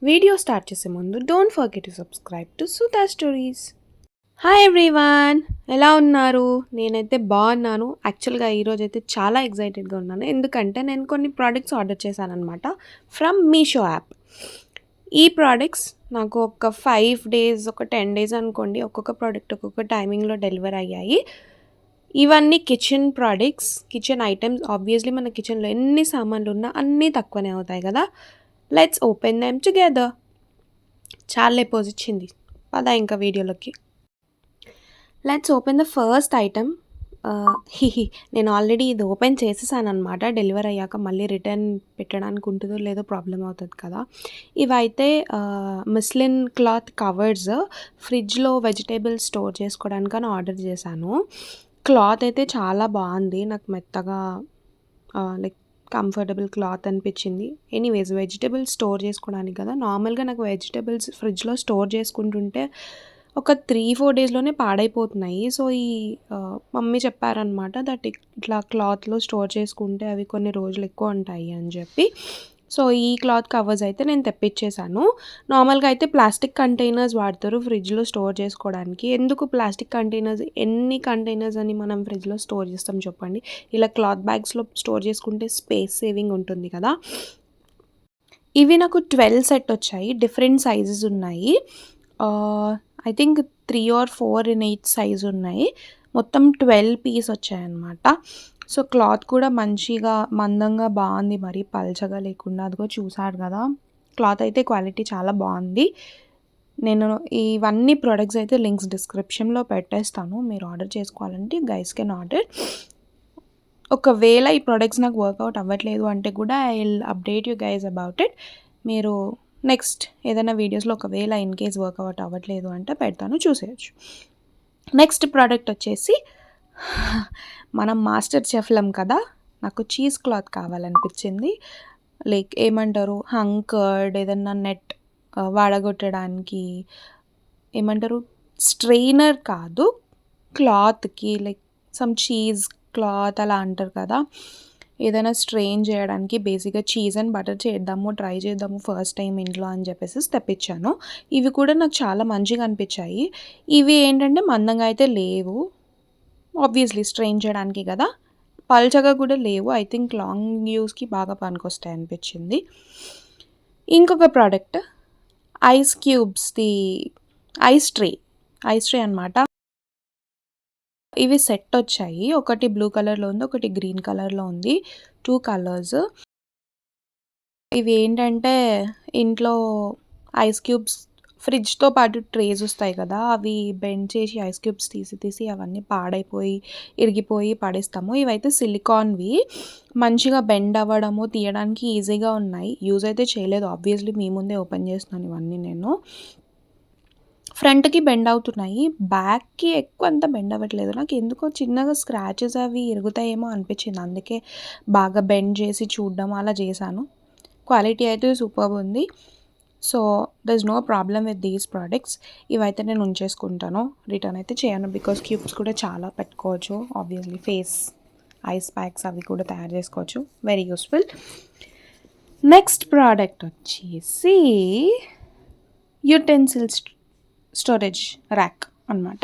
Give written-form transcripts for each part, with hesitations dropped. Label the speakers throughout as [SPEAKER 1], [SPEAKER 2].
[SPEAKER 1] Video start చేసే ముందు don't forget to subscribe to Sudha stories. Hi everyone, ఎలా ఉన్నారు? నేనైతే బాగున్నాను. యాక్చువల్గా ఈరోజు అయితే చాలా ఎక్సైటెడ్గా ఉన్నాను, ఎందుకంటే నేను కొన్ని ప్రోడక్ట్స్ ఆర్డర్ చేశాను అనమాట ఫ్రమ్ మీషో యాప్. ఈ ప్రోడక్ట్స్ నాకు ఒక 5 డేస్, ఒక 10 డేస్ అనుకోండి, ఒక్కొక్క ప్రోడక్ట్ ఒక్కొక్క టైమింగ్లో డెలివర్ అయ్యాయి. ఇవన్నీ kitchen products, kitchen items. Obviously మన కిచెన్లో ఎన్ని సామాన్లు ఉన్నా అన్నీ తక్కువనే అవుతాయి కదా. Let's open them together. చాలే పోజ్ ఇచ్చింది, పద ఇంకా వీడియోలోకి. Let's open the first item. నేను ఆల్రెడీ ఇది ఓపెన్ చేసేసాను అనమాట. డెలివరీ అయ్యాక మళ్ళీ రిటర్న్ పెట్టడానికి ఉంటుందో లేదో ప్రాబ్లం అవుతుంది కదా. ఇవైతే మిస్లిన్ క్లాత్ కవర్స్, ఫ్రిడ్జ్లో వెజిటేబుల్స్ స్టోర్ చేసుకోవడానికని ఆర్డర్ చేశాను. క్లాత్ అయితే చాలా బాగుంది, నాకు మెత్తగా లైక్ కంఫర్టబుల్ క్లాత్ అనిపించింది. ఎనీవేస్, వెజిటేబుల్స్ స్టోర్ చేసుకోవడానికి కదా. నార్మల్గా నాకు వెజిటేబుల్స్ ఫ్రిడ్జ్లో స్టోర్ చేసుకుంటుంటే ఒక 3-4 డేస్లోనే పాడైపోతున్నాయి. సో ఈ మమ్మీ చెప్పారనమాట దట్ ఇట్లా క్లాత్లో స్టోర్ చేసుకుంటే అవి కొన్ని రోజులు ఎక్కువ ఉంటాయి అని చెప్పి. సో ఈ క్లాత్ కవర్స్ అయితే నేను తెప్పించేశాను. నార్మల్గా అయితే ప్లాస్టిక్ కంటైనర్స్ వాడతారు ఫ్రిడ్జ్లో స్టోర్ చేసుకోవడానికి. ఎందుకు ప్లాస్టిక్ కంటైనర్స్, ఎన్ని కంటైనర్స్ అని మనం ఫ్రిడ్జ్లో స్టోర్ చేస్తాం చెప్పండి. ఇలా క్లాత్ బ్యాగ్స్లో స్టోర్ చేసుకుంటే స్పేస్ సేవింగ్ ఉంటుంది కదా. ఇవి నాకు 12 సెట్ వచ్చాయి, డిఫరెంట్ సైజెస్ ఉన్నాయి. I think 3 or 4 in each size ఉన్నాయి. మొత్తం 12 పీస్ వచ్చాయన్నమాట. సో క్లాత్ కూడా మంచిగా మందంగా బాగుంది, మరి పల్చగా లేకుండా. అదిగో చూసారు కదా, క్లాత్ అయితే క్వాలిటీ చాలా బాగుంది. నేను ఇవన్నీ ప్రొడక్ట్స్ అయితే లింక్స్ డిస్క్రిప్షన్లో పెట్టేస్తాను, మీరు ఆర్డర్ చేసుకోవాలంటే గైస్ కెన్ ఆర్డర్. ఒకవేళ ఈ ప్రొడక్ట్స్ నాకు వర్కౌట్ అవ్వట్లేదు అంటే కూడా I will update you guys about it. మీరు నెక్స్ట్ ఏదైనా వీడియోస్లో ఒకవేళ ఇన్ కేస్ వర్కౌట్ అవ్వట్లేదు అంటే పెడతాను, చూసేయచ్చు. నెక్స్ట్ ప్రోడక్ట్ వచ్చేసి మనం మాస్టర్ చెఫ్లం కదా, నాకు చీజ్ క్లాత్ కావాలనిపించింది. లైక్ ఏమంటారు, హంకర్డ్, ఏదన్నా నెట్ వాడగొట్టడానికి ఏమంటారు, స్ట్రెయినర్ కాదు, క్లాత్కి లైక్ సమ్ చీజ్ క్లాత్ అలా అంటారు కదా, ఏదైనా స్ట్రెయిన్ చేయడానికి. బేసిక్గా చీజ్ అండ్ బటర్ చేద్దాము, ట్రై చేద్దాము ఫస్ట్ టైం ఇంట్లో అని చెప్పేసి తెప్పించాను. ఇవి కూడా నాకు చాలా మంచిగా అనిపించాయి. ఇవి ఏంటంటే మందంగా అయితే లేవు, ఆబ్వియస్లీ స్ట్రెయిన్ చేయడానికి కదా. పల్చగా కూడా లేవు. ఐ థింక్ లాంగ్ యూస్కి బాగా పనికొస్తాయి అనిపించింది. ఇంకొక ప్రోడక్ట్ ఐస్ క్యూబ్స్ది ఐస్ ట్రే అనమాట. ఇవి సెట్ వచ్చాయి, ఒకటి బ్లూ కలర్లో ఉంది, ఒకటి గ్రీన్ కలర్లో ఉంది, 2 కలర్స్. ఇవి ఏంటంటే ఇంట్లో ఐస్ క్యూబ్స్, ఫ్రిడ్జ్తో పాటు ట్రేస్ వస్తాయి కదా, అవి బెండ్ చేసి ఐస్ క్యూబ్స్ తీసి అవన్నీ పాడైపోయి ఇరిగిపోయి పడేస్తాము. ఇవైతే సిలికాన్వి, మంచిగా బెండ్ అవ్వడము, తీయడానికి ఈజీగా ఉన్నాయి. యూజ్ అయితే చేయలేదు, ఆబ్వియస్లీ మీ ముందే ఓపెన్ చేస్తున్నాను ఇవన్నీ నేను. ఫ్రంట్కి బెండ్ అవుతున్నాయి, బ్యాక్కి ఎక్కువ అంత బెండ్ అవ్వట్లేదు. నాకు ఎందుకో చిన్నగా స్క్రాచెస్ అవి ఇరుగుతాయేమో అనిపించింది, అందుకే బాగా బెండ్ చేసి చూడడం అలా చేశాను. క్వాలిటీ అయితే సూపర్బ్ ఉంది. So there is no problem with these products. ఇవైతే నేను ఉంచేసుకుంటాను, రిటర్న్ అయితే చేయను, బికాస్ క్యూబ్స్ కూడా చాలా పెట్టుకోవచ్చు. ఆబ్వియస్లీ ఫేస్ ఐస్ ప్యాక్స్ అవి కూడా తయారు చేసుకోవచ్చు, వెరీ యూస్ఫుల్. నెక్స్ట్ ప్రోడక్ట్ వచ్చేసి యుటెన్సిల్స్ స్టోరేజ్ ర్యాక్ అనమాట.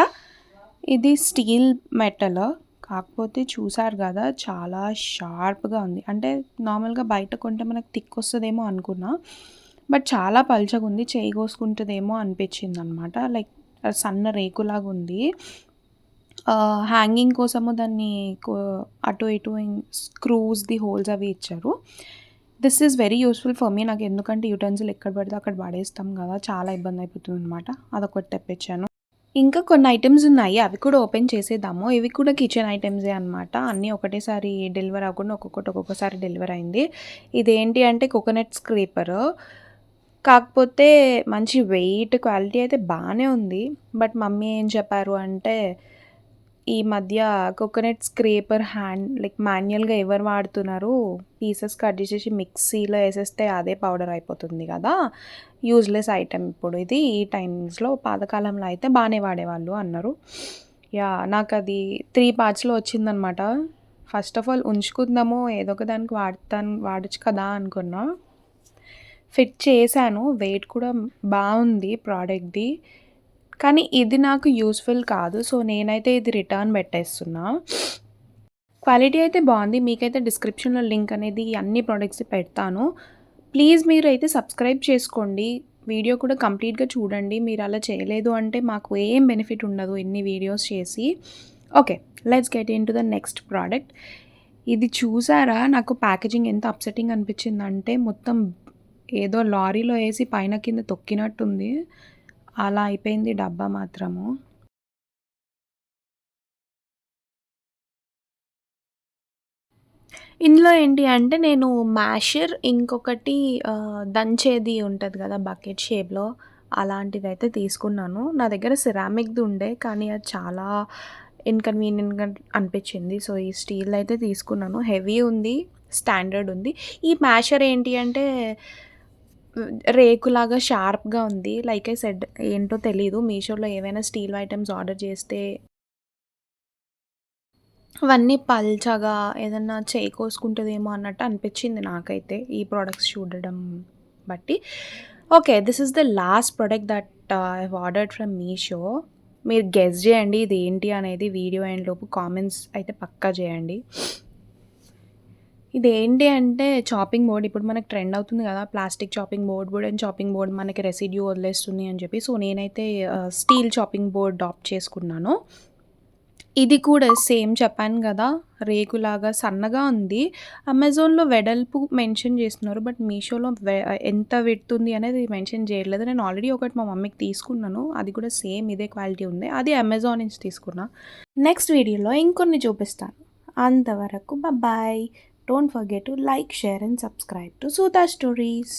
[SPEAKER 1] ఇది స్టీల్ మెటల్, కాకపోతే చూసారు కదా చాలా షార్ప్గా ఉంది. అంటే నార్మల్గా బయట కొంటే మనకు థిక్ వస్తుందేమో అనుకున్నా, బట్ చాలా పల్చగా ఉంది, చేయి కోసుకుంటుందేమో అనిపించింది అనమాట. లైక్ సన్న రేకులాగా ఉంది. హ్యాంగింగ్ కోసము దాన్ని అటు ఇటు స్క్రూస్ది హోల్స్ అవి ఇచ్చారు. This is very useful for me. నాకు ఎందుకంటే యూటెన్సిల్ ఎక్కడ పడితే అక్కడ పడేస్తాం కదా, చాలా ఇబ్బంది అయిపోతుంది అనమాట. అదొకటి తెప్పించాను. ఇంకా కొన్ని ఐటమ్స్ ఉన్నాయి, అవి కూడా ఓపెన్ చేసేద్దాము. ఇవి కూడా కిచెన్ ఐటమ్సే అనమాట. అన్నీ ఒకటేసారి డెలివర్ అవ్వకుండా ఒక్కొక్కసారి డెలివర్ అయింది. ఇదేంటి అంటే కోకోనట్ స్క్రేపర్, కాకపోతే మంచి వెయిట్, క్వాలిటీ అయితే బాగానే ఉంది. బట్ మమ్మీ ఏం చెప్పారు అంటే, ఈ మధ్య కోకోనట్ స్క్రేపర్ లైక్ మాన్యువల్గా ఎవరు వాడుతున్నారు, పీసెస్ కట్ చేసేసి మిక్సీలో వేసేస్తే అదే పౌడర్ అయిపోతుంది కదా, యూజ్లెస్ ఐటెం ఇప్పుడు ఇది. ఈ టైమ్స్లో, పాతకాలంలో అయితే బాగానే వాడేవాళ్ళు అన్నారు. యా, నాకు అది 3 పార్ట్స్లో వచ్చిందనమాట. ఫస్ట్ ఆఫ్ ఆల్ ఉంచుకుందాము, ఏదో ఒక దానికి వాడచ్చు కదా అనుకున్నా. ఫిట్ చేశాను. వెయిట్ కూడా బావుంది ప్రోడక్ట్‌ది. కానీ ఇది నాకు యూజ్‌ఫుల్ కాదు. సో, నేనైతే ఇది రిటర్న్ పెట్టేస్తున్నా. క్వాలిటీ అయితే బావుంది. మీకైతే డిస్క్రిప్షన్‌లో లింక్ అనేది అన్ని ప్రొడక్ట్స్‌ది పెడతాను. ప్లీజ్ మీరైతే సబ్స్క్రైబ్ చేసుకోండి. వీడియో కూడా కంప్లీట్‌గా చూడండి. మీరు అలా చేయలేదు అంటే మాకు ఏం బెనిఫిట్ ఉండదు ఇన్ని వీడియోస్ చేసి. Okay. Let's get into the next product. ఇది చూసారా? నాకు ప్యాకేజింగ్ ఎంత అప్సెట్టింగ్ అనిపించిందంటే మొత్తం ఏదో లారీలో ఏసి పైన కింద తొక్కినట్టుంది. అలా అయిపోయింది డబ్బా మాత్రము. ఇందులో ఏంటి అంటే నేను మ్యాషర్ ఇంకొకటి దంచేది ఉంటది గదా! బకెట్ షేప్‌లో అలాంటిదైతే తీసుకున్నాను. నా దగ్గర సిరామిక్‌ది ఉండే కానీ అది చాలా ఇన్‌కన్వీనియంట్‌గా అనిపించింది. సో, ఈ స్టీల్‌ది అయితే తీసుకున్నాను. హెవీ ఉంది. స్టాండర్డ్ ఉంది. ఈ మ్యాషర్ ఏంటి అంటే రేకులాగా షార్ప్‌గా ఉంది. లైక్ ఐ సెడ్ ఏంటో తెలీదు. మీషోలో ఏవైనా స్టీల్ ఐటెమ్స్ ఆర్డర్ చేస్తే అవన్నీ పల్చగా ఏదన్నా చేయి కోసుకుంటదేమో అన్నట్టు అనిపించింది నాకైతే ఈ ప్రొడక్ట్స్ చూడడం బట్టి. Okay. This is the last product that I have ordered from Meesho. మీరు గెస్ జేయండి ఇదేంటి అనేది వీడియో ఎండ్ లోపు కామెంట్స్ అయితే పక్కా చేయండి. ఇదేంటి అంటే చాపింగ్ బోర్డ్. ఇప్పుడు మనకు ట్రెండ్ అవుతుంది గదా! Plastic chopping board, wooden chopping board మనకి రెసిడ్యూ వదిలేస్తుంది అని చెప్పి. సో, నేనైతే స్టీల్ చాపింగ్ బోర్డ్ ఆప్ట్ చేసుకున్నాను. ఇది కూడా సేమ్ చెప్పాను గదా! రేకులాగా సన్నగా ఉంది. అమెజాన్‌లో వెడల్పు మెన్షన్ చేస్తున్నారు. బట్ మీషోలో ఎంత విడ్త్ ఉంది అనేది మెన్షన్ చేయట్లేదు. నేను ఆల్రెడీ ఒకటి మా మమ్మీకి తీసుకున్నాను. అది కూడా సేమ్ ఇదే క్వాలిటీ ఉంది. అది అమెజాన్ నుంచి తీసుకున్నా. నెక్స్ట్ వీడియోలో ఇంకొన్ని చూపిస్తాను. అంతవరకు bye. Don't forget to like, share and subscribe to Sudha stories.